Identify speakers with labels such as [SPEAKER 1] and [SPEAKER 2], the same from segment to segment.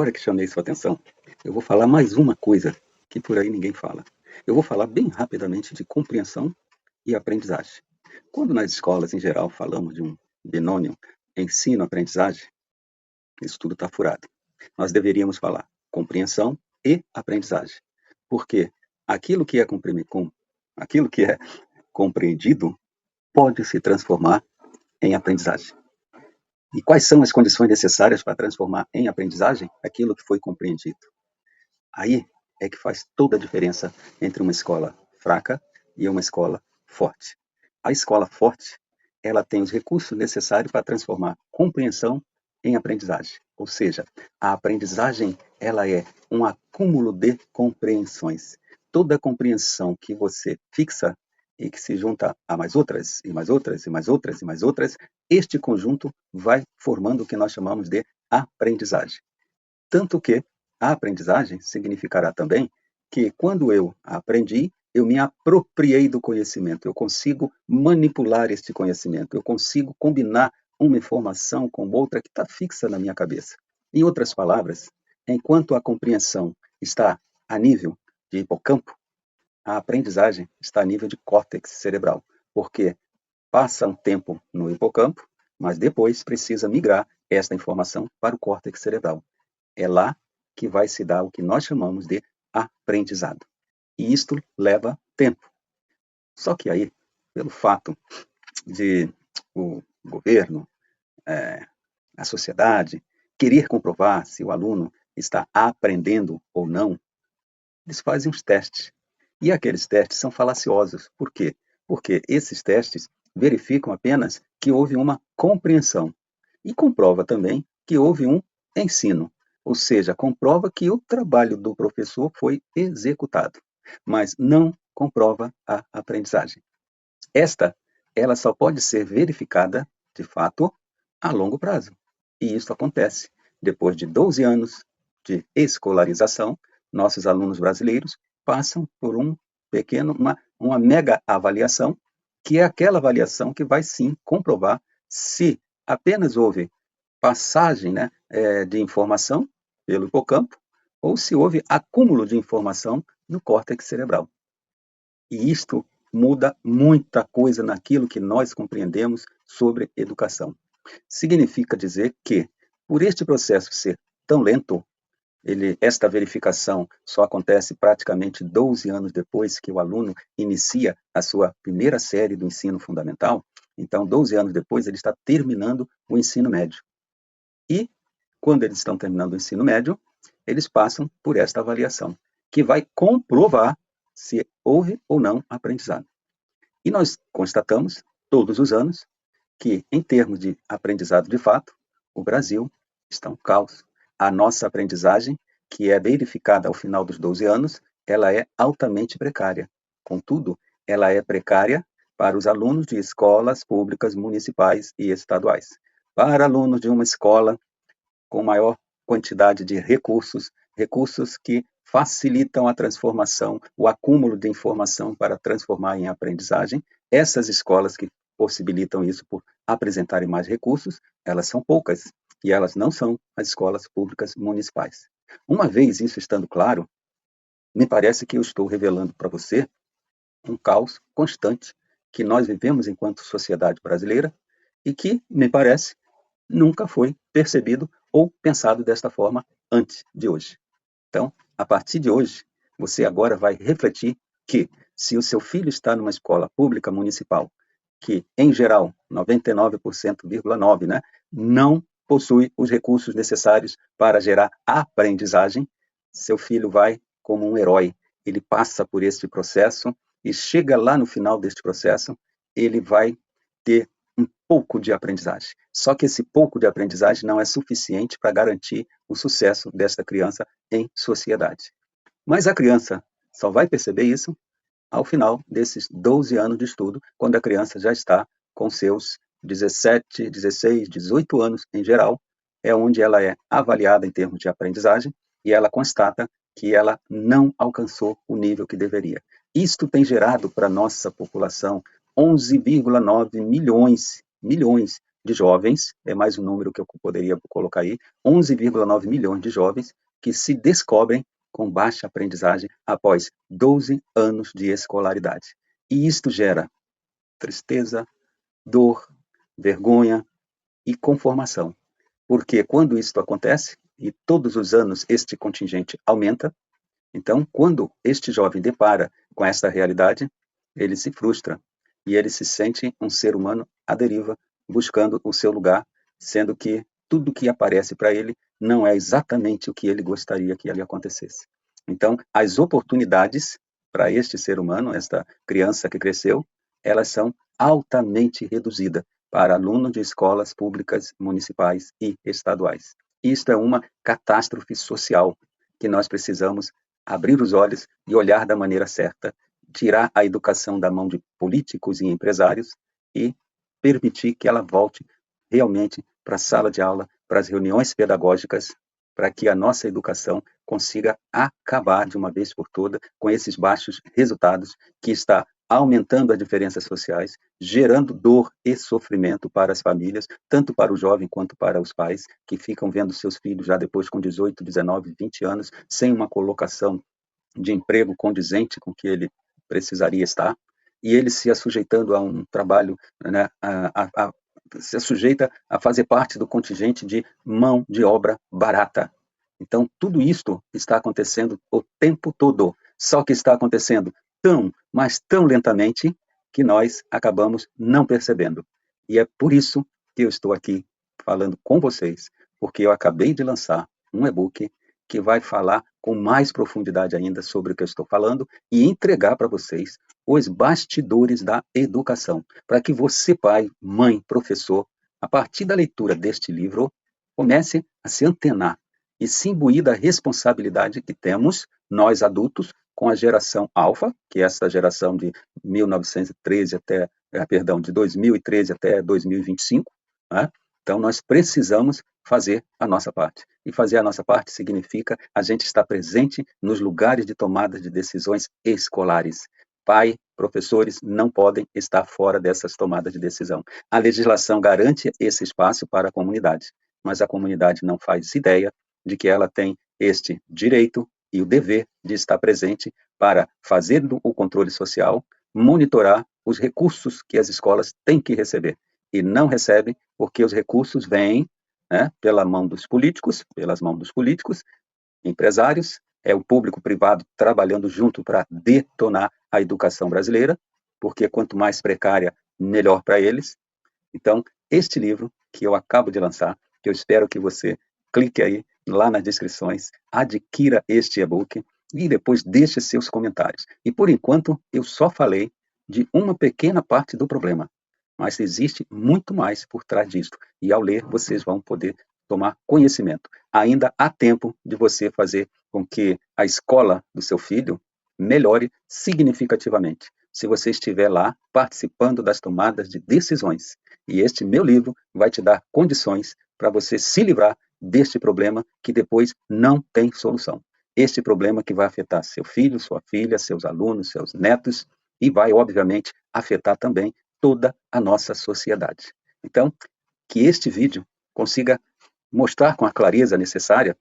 [SPEAKER 1] agora que chamei sua atenção, eu vou falar mais uma coisa que por aí ninguém fala. Eu vou falar bem rapidamente de compreensão e aprendizagem. Quando nas escolas, em geral, falamos de um binômio ensino-aprendizagem, isso tudo está furado. Nós deveríamos falar compreensão e aprendizagem. Porque aquilo que é compreendido pode se transformar em aprendizagem. E quais são as condições necessárias para transformar em aprendizagem aquilo que foi compreendido? Aí é que faz toda a diferença entre uma escola fraca e uma escola forte. A escola forte, ela tem os recursos necessários para transformar compreensão em aprendizagem. Ou seja, a aprendizagem, ela é um acúmulo de compreensões. Toda compreensão que você fixa e que se junta a mais outras, e mais outras, e mais outras, e mais outras, este conjunto vai formando o que nós chamamos de aprendizagem. Tanto que a aprendizagem significará também que quando eu aprendi, eu me apropriei do conhecimento, eu consigo manipular este conhecimento, eu consigo combinar uma informação com outra que está fixa na minha cabeça. Em outras palavras, enquanto a compreensão está a nível de hipocampo, a aprendizagem está a nível de córtex cerebral, porque passa um tempo no hipocampo, mas depois precisa migrar esta informação para o córtex cerebral. É lá que vai se dar o que nós chamamos de aprendizado. E isto leva tempo. Só que aí, pelo fato de o governo, a sociedade, querer comprovar se o aluno está aprendendo ou não, eles fazem uns testes. E aqueles testes são falaciosos. Por quê? Porque esses testes verificam apenas que houve uma compreensão. E comprova também que houve um ensino. Ou seja, comprova que o trabalho do professor foi executado. Mas não comprova a aprendizagem. Ela só pode ser verificada, de fato, a longo prazo. E isso acontece depois de 12 anos de escolarização. Nossos alunos brasileiros passam por uma mega avaliação, que é aquela avaliação que vai sim comprovar se apenas houve passagem, de informação pelo hipocampo ou se houve acúmulo de informação no córtex cerebral. E isto muda muita coisa naquilo que nós compreendemos sobre educação. Significa dizer que, por este processo ser tão lento, esta verificação só acontece praticamente 12 anos depois que o aluno inicia a sua primeira série do ensino fundamental. Então, 12 anos depois, ele está terminando o ensino médio. E, quando eles estão terminando o ensino médio, eles passam por esta avaliação, que vai comprovar se houve ou não aprendizado. E nós constatamos, todos os anos, que, em termos de aprendizado de fato, o Brasil está um caos. A nossa aprendizagem, que é verificada ao final dos 12 anos, ela é altamente precária. Contudo, ela é precária para os alunos de escolas públicas municipais e estaduais. Para alunos de uma escola com maior quantidade de recursos que facilitam a transformação, o acúmulo de informação para transformar em aprendizagem, essas escolas que possibilitam isso por apresentarem mais recursos, elas são poucas, e elas não são as escolas públicas municipais. Uma vez isso estando claro, me parece que eu estou revelando para você um caos constante que nós vivemos enquanto sociedade brasileira e que, me parece, nunca foi percebido ou pensado desta forma antes de hoje. Então, a partir de hoje, você agora vai refletir que, se o seu filho está numa escola pública municipal, que, em geral, 99,9%, não possui os recursos necessários para gerar aprendizagem, seu filho vai como um herói. Ele passa por este processo e chega lá no final deste processo, ele vai ter um pouco de aprendizagem. Só que esse pouco de aprendizagem não é suficiente para garantir o sucesso desta criança em sociedade. Mas a criança só vai perceber isso ao final desses 12 anos de estudo, quando a criança já está com seus 17, 16, 18 anos em geral, é onde ela é avaliada em termos de aprendizagem e ela constata que ela não alcançou o nível que deveria. Isto tem gerado para a nossa população 11,9 milhões de jovens, é mais um número que eu poderia colocar aí, 11,9 milhões de jovens que se descobrem com baixa aprendizagem após 12 anos de escolaridade. E isto gera tristeza, dor, vergonha e conformação. Porque quando isto acontece, e todos os anos este contingente aumenta, então, quando este jovem depara com esta realidade, ele se frustra e ele se sente um ser humano à deriva, buscando o seu lugar, sendo que tudo que aparece para ele não é exatamente o que ele gostaria que lhe acontecesse. Então, as oportunidades para este ser humano, esta criança que cresceu, elas são altamente reduzidas para aluno de escolas públicas, municipais e estaduais. Isto é uma catástrofe social que nós precisamos abrir os olhos e olhar da maneira certa, tirar a educação da mão de políticos e empresários e permitir que ela volte realmente para a sala de aula, para as reuniões pedagógicas, para que a nossa educação consiga acabar de uma vez por todas com esses baixos resultados que está aumentando as diferenças sociais, gerando dor e sofrimento para as famílias, tanto para o jovem quanto para os pais, que ficam vendo seus filhos já depois com 18, 19, 20 anos, sem uma colocação de emprego condizente com que ele precisaria estar, e ele se sujeitando a um trabalho, né, se sujeita a fazer parte do contingente de mão de obra barata. Então, tudo isto está acontecendo o tempo todo, só que está acontecendo tão, mas tão lentamente, que nós acabamos não percebendo. E é por isso que eu estou aqui falando com vocês, porque eu acabei de lançar um e-book que vai falar com mais profundidade ainda sobre o que eu estou falando e entregar para vocês os bastidores da educação, para que você, pai, mãe, professor, a partir da leitura deste livro, comece a se antenar e se imbuir da responsabilidade que temos, nós adultos, com a geração alfa, que é essa geração de 1913 até, de 2013 até 2025, né? Então, nós precisamos fazer a nossa parte. E fazer a nossa parte significa a gente estar presente nos lugares de tomada de decisões escolares. Pai, professores não podem estar fora dessas tomadas de decisão. A legislação garante esse espaço para a comunidade, mas a comunidade não faz ideia de que ela tem este direito e o dever de estar presente para fazer o controle social, monitorar os recursos que as escolas têm que receber. E não recebem porque os recursos vêm, né, pelas mãos dos políticos, empresários, é o público privado trabalhando junto para detonar a educação brasileira, porque quanto mais precária, melhor para eles. Então, este livro que eu acabo de lançar, que eu espero que você clique aí lá nas descrições, adquira este e-book e depois deixe seus comentários. E por enquanto, eu só falei de uma pequena parte do problema, mas existe muito mais por trás disso. E ao ler, vocês vão poder tomar conhecimento. Ainda há tempo de você fazer com que a escola do seu filho melhore significativamente, se você estiver lá participando das tomadas de decisões. E este meu livro vai te dar condições para você se livrar deste problema que depois não tem solução. Este problema que vai afetar seu filho, sua filha, seus alunos, seus netos e vai, obviamente, afetar também toda a nossa sociedade. Então, que este vídeo consiga mostrar com a clareza necessária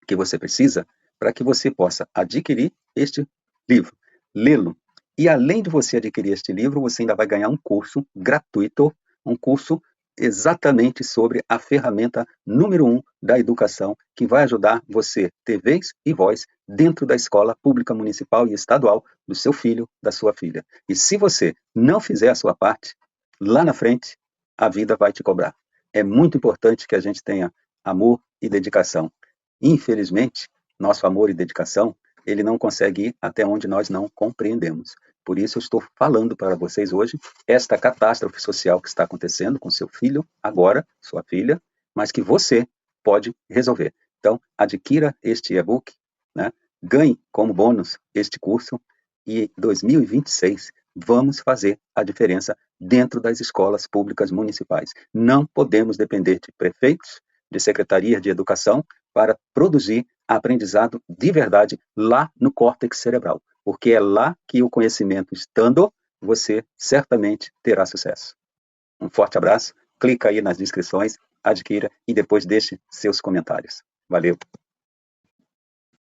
[SPEAKER 1] que você precisa para que você possa adquirir este livro, lê-lo. E além de você adquirir este livro, você ainda vai ganhar um curso gratuito, um curso exatamente sobre a ferramenta número 1 da educação, que vai ajudar você a ter vez e voz dentro da escola pública municipal e estadual do seu filho, da sua filha. E se você não fizer a sua parte, lá na frente, a vida vai te cobrar. É muito importante que a gente tenha amor e dedicação. Infelizmente, nosso amor e dedicação, ele não consegue ir até onde nós não compreendemos. Por isso, eu estou falando para vocês hoje esta catástrofe social que está acontecendo com seu filho, agora, sua filha, mas que você pode resolver. Então, adquira este e-book, né? Ganhe como bônus este curso e em 2026 vamos fazer a diferença dentro das escolas públicas municipais. Não podemos depender de prefeitos, de secretarias de educação para produzir aprendizado de verdade lá no córtex cerebral, porque é lá que o conhecimento estando, você certamente terá sucesso. Um forte abraço clica aí nas descrições, adquira e depois deixe seus comentários. Valeu!